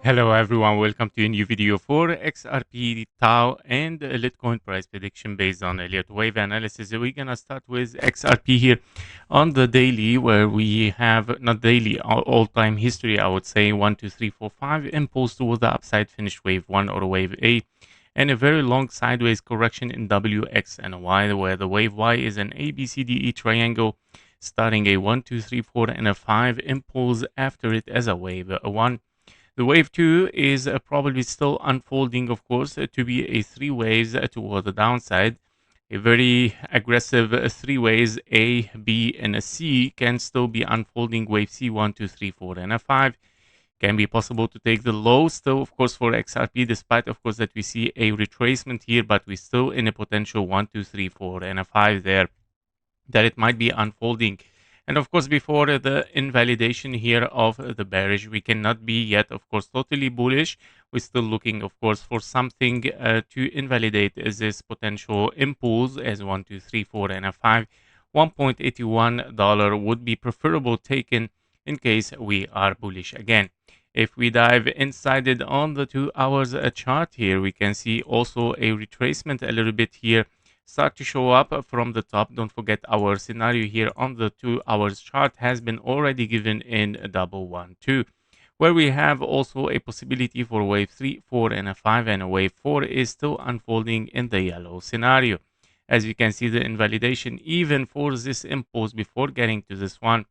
Hello everyone, welcome to a new video for XRP, TAO, and Litcoin price prediction based on Elliott Wave analysis. We're gonna start with XRP here on the daily, where we have not daily, all-time history. I would say 1, 2, 3, 4, 5 impulse toward the upside, finish wave 1 or wave A, and a very long sideways correction in W, X, and Y, where the wave Y is an ABCDE triangle, starting a 1, 2, 3, 4, and a 5 impulse after it as a wave 1. The wave 2 is probably still unfolding, of course, to be a 3 waves toward the downside. A very aggressive 3 waves, A, B, and a C, can still be unfolding. Wave C, 1, 2, 3, 4, and a 5. Can be possible to take the low still, of course, for XRP, despite, of course, that we see a retracement here, but we're still in a potential 1, 2, 3, 4, and a 5 there, that it might be unfolding. And of course, before the invalidation here of the bearish, we cannot be yet, of course, totally bullish. We're still looking, of course, for something to invalidate this potential impulse as 1, 2, 3, 4, and a 5. $1.81 would be preferable taken in case we are bullish again. If we dive inside it on the 2 hours chart here, we can see also a retracement a little bit here start to show up from the top. Don't forget our scenario here on the 2 hours chart has been already given in 112, where we have also a possibility for wave 3, 4, and a 5, and a wave 4 is still unfolding in the yellow scenario. As you can see, the invalidation even for this impulse before getting to this one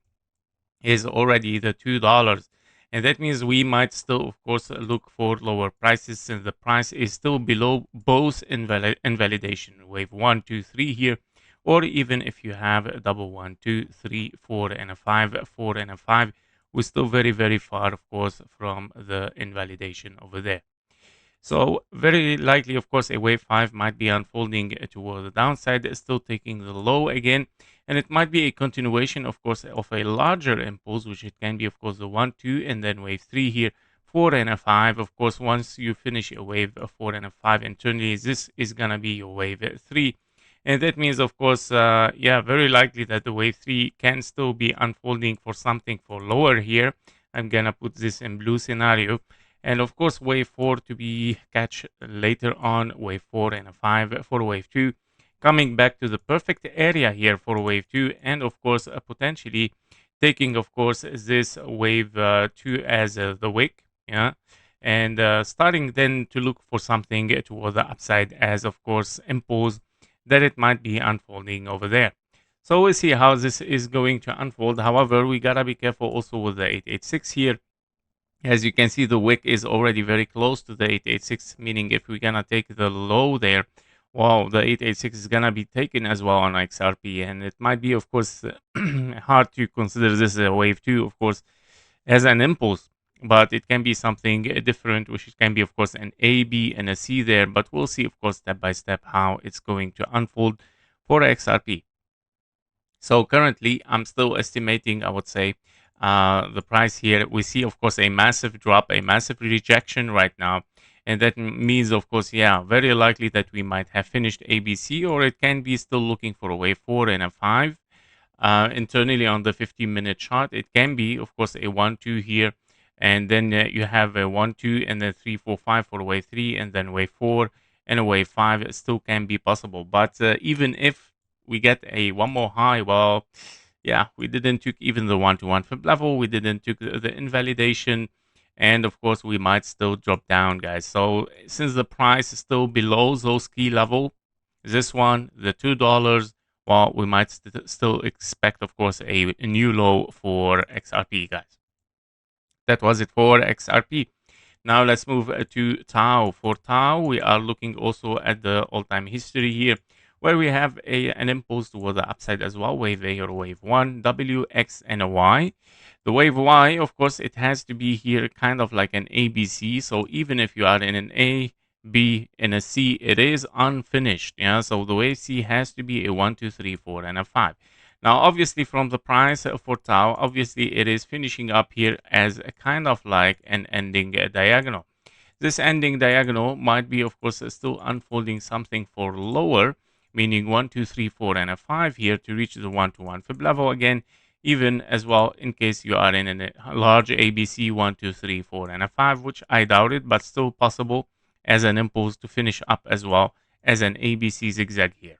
is already the $2. And that means we might still, of course, look for lower prices, since the price is still below both invalidation, wave 1, 2, 3 here, or even if you have a double 1, 2, 3, 4, and a 5, 4, and a 5, we're still very, very far, of course, from the invalidation over there. So very likely, of course, a wave 5 might be unfolding toward the downside, still taking the low again. And it might be a continuation, of course, of a larger impulse, which it can be, of course, the 1, 2, and then wave 3 here, 4, and a 5. Of course, once you finish a wave 4 and a 5 internally, this is going to be your wave 3. And that means, of course, yeah, very likely that the wave 3 can still be unfolding for something for lower here. I'm going to put this in blue scenario. And of course, wave 4 to be catch later on, wave 4 and a 5 for wave 2. Coming back to the perfect area here for wave 2, and of course, potentially taking, of course, this wave 2 as the wick, yeah, and starting then to look for something toward the upside as, of course, impulse that it might be unfolding over there. So we'll see how this is going to unfold. However, we gotta be careful also with the 886 here. As you can see, the wick is already very close to the 886, meaning if we're gonna take the low there, well, the 886 is gonna be taken as well on XRP, and it might be, of course, hard to consider this a wave 2, of course, as an impulse, but it can be something different, which can be, of course, an A, B, and a C there. But we'll see, of course, step by step how it's going to unfold for XRP. So currently, I'm still estimating, I would say, the price here. We see, of course, a massive drop, a massive rejection right now. And that means, of course, yeah, very likely that we might have finished ABC, or it can be still looking for a wave 4 and a 5. Internally on the 15-minute chart, it can be, of course, a 1, 2 here. And then you have a 1, 2, and then 3, 4, 5 for wave 3, and then wave 4 and a wave 5. It still can be possible. But even if we get a one more high, well, yeah, we didn't took even the 1-to-1 fib level. We didn't took the invalidation. And of course, we might still drop down, guys. So since the price is still below those key level, this one, the $2, well, we might still expect, of course, a new low for XRP, guys. That was it for XRP. Now let's move to TAO. For TAO, we are looking also at the all-time history here, where we have an impulse toward the upside as well, wave A or wave 1, W, X, and a Y. The wave Y, of course, it has to be here kind of like an ABC. So even if you are in an A, B, and a C, it is unfinished. Yeah, so the wave C has to be a 1, 2, 3, 4, and a 5. Now, obviously, from the price for TAO, obviously, it is finishing up here as a kind of like an ending diagonal. This ending diagonal might be, of course, still unfolding something for lower, meaning 1, 2, 3, 4, and a 5 here to reach the 1-to-1 fib level again. even as well in case you are in a large ABC 1, 2, 3, 4, and a 5, which I doubt it, but still possible as an impulse to finish up as well as an ABC zigzag here.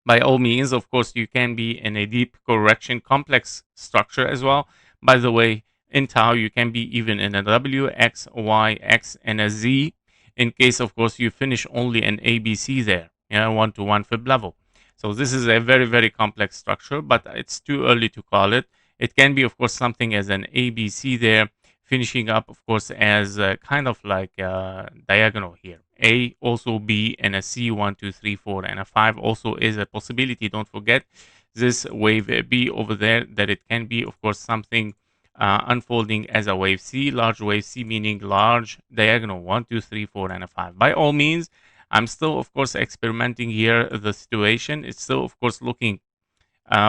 By all means, of course, you can be in a deep correction complex structure as well. By the way, in TAO, you can be even in a W, X, Y, X, and a Z in case, of course, you finish only an ABC there, 1-to-1 fib level. So this is a very, very complex structure, but it's too early to call it. It can be, of course, something as an ABC there, finishing up, of course, as kind of like diagonal here. A, also B, and a C, 1, 2, 3, 4, and a 5 also is a possibility. Don't forget this wave B over there, that it can be, of course, something unfolding as a wave C, large wave C, meaning large diagonal 1, 2, 3, 4, and a 5. By all means, I'm still, of course, experimenting here the situation. It's still, of course, looking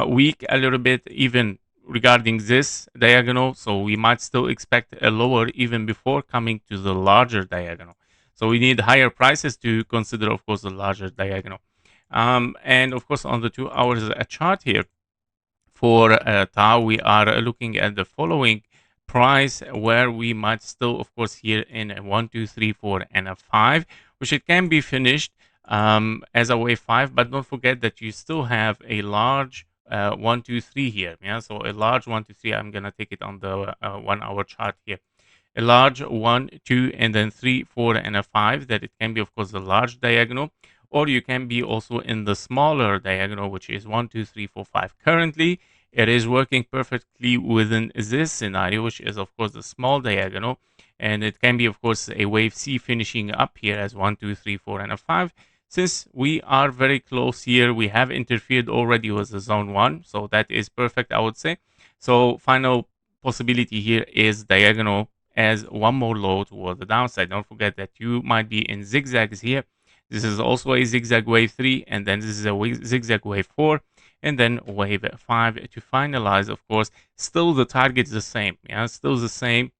weak a little bit, even regarding this diagonal. So we might still expect a lower even before coming to the larger diagonal. So we need higher prices to consider, of course, the larger diagonal. And of course, on the 2 hours chart here for TAO, we are looking at the following price where we might still, of course, here in a 1, 2, 3, 4, and a 5, which it can be finished as a wave 5, but don't forget that you still have a large 1, 2, 3 here. Yeah, so a large 1, 2, 3. I'm gonna take it on the 1 hour chart here. A large 1, 2, and then 3, 4, and a 5. That it can be, of course, the large diagonal, or you can be also in the smaller diagonal, which is 1, 2, 3, 4, 5. Currently, it is working perfectly within this scenario, which is, of course, the small diagonal. And it can be, of course, a wave C finishing up here as 1, 2, 3, 4, and a 5. Since we are very close here, we have interfered already with the zone 1. So that is perfect, I would say. So final possibility here is diagonal as one more low toward the downside. Don't forget that you might be in zigzags here. This is also a zigzag wave 3, and then this is a zigzag wave 4, and then wave 5 to finalize. Of course, still the target is the same. Yeah, still the same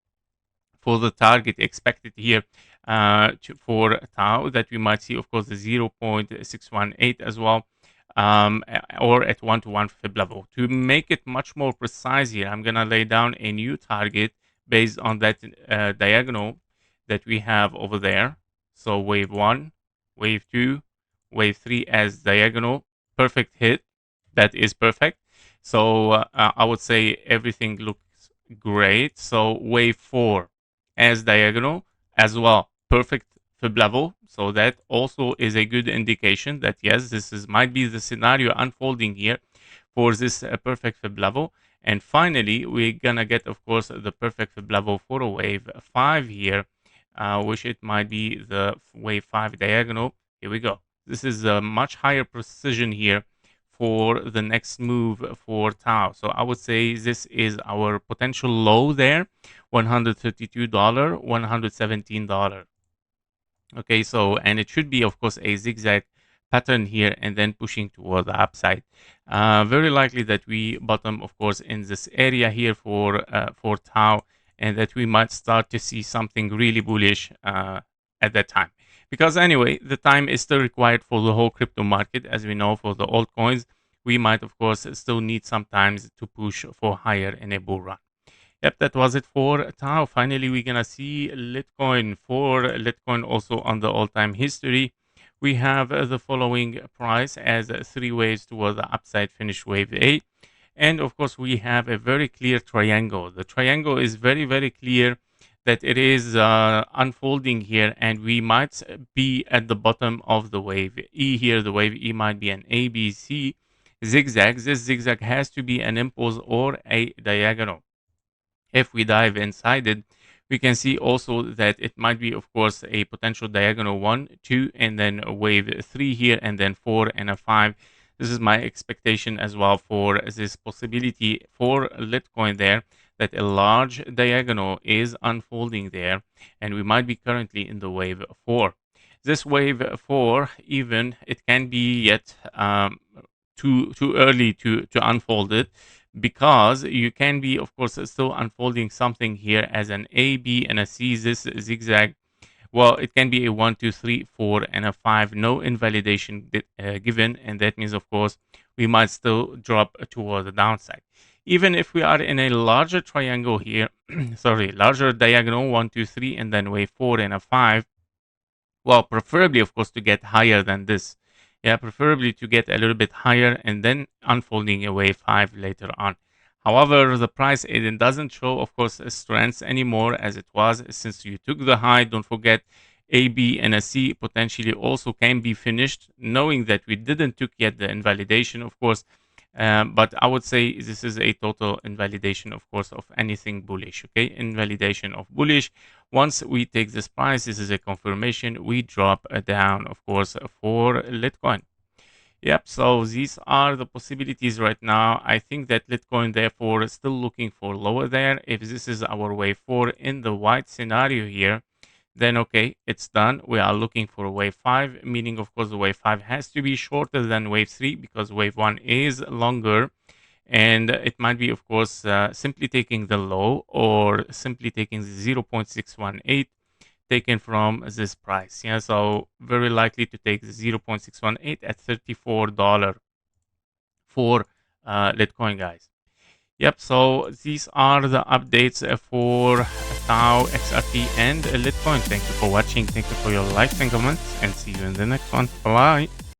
for the target expected here for TAO, that we might see, of course, the 0.618 as well, or at 1-to-1 fib level. To make it much more precise here, I'm going to lay down a new target based on that diagonal that we have over there. So wave 1, wave 2, wave 3 as diagonal. Perfect hit. That is perfect. So I would say everything looks great. So wave 4 as diagonal as well. Perfect fib level. So that also is a good indication that yes, this might be the scenario unfolding here for this perfect fib level. And finally, we're gonna get, of course, the perfect fib level for a wave 5 here, which it might be the wave 5 diagonal. Here we go. This is a much higher precision here for the next move for TAO. So I would say this is our potential low there, $132, $117. Okay, so, and it should be, of course, a zigzag pattern here and then pushing toward the upside. Very likely that we bottom, of course, in this area here for TAO, and that we might start to see something really bullish at that time. Because anyway, the time is still required for the whole crypto market. As we know, for the altcoins, we might, of course, still need some time to push for higher in a bull run. Yep, that was it for TAO. Finally, we're going to see Litcoin. For Litcoin, also on the all-time history, we have the following price as 3 waves toward the upside, finish wave A. And of course, we have a very clear triangle. The triangle is very, very clear that it is unfolding here, and we might be at the bottom of the wave E here. The wave E might be an ABC zigzag. This zigzag has to be an impulse or a diagonal. If we dive inside it, we can see also that it might be, of course, a potential diagonal 1, 2, and then a wave 3 here, and then 4 and a 5. This is my expectation as well for this possibility for Litcoin there, that a large diagonal is unfolding there, and we might be currently in the wave 4. This wave 4, even, it can be yet too early to unfold it, because you can be, of course, still unfolding something here as an A, B, and a C. This zigzag, well, it can be a 1, 2, 3, 4, and a 5. No invalidation given, and that means, of course, we might still drop toward the downside. Even if we are in a larger triangle here, sorry, larger diagonal, 1, 2, 3, and then wave 4 and a 5, well, preferably, of course, to get higher than this. Yeah, preferably to get a little bit higher and then unfolding a wave 5 later on. However, the price, it doesn't show, of course, strength anymore as it was since you took the high. Don't forget, A, B, and a C potentially also can be finished, knowing that we didn't took yet the invalidation, of course. But I would say this is a total invalidation, of course, of anything bullish. Okay, invalidation of bullish. Once we take this price, this is a confirmation. We drop down, of course, for Litcoin. Yep, so these are the possibilities right now. I think that Litcoin, therefore, is still looking for lower there. If this is our wave 4 in the white scenario here, then okay, it's done. We are looking for wave 5, meaning, of course, the wave 5 has to be shorter than wave 3 because wave 1 is longer. And it might be, of course, simply taking the low or simply taking the 0.618 taken from this price. Yeah, so very likely to take the 0.618 at $34 for Litcoin, guys. Yep, so these are the updates for TAO, XRP, and Litcoin. Thank you for watching. Thank you for your likes and comments, and see you in the next one. Bye.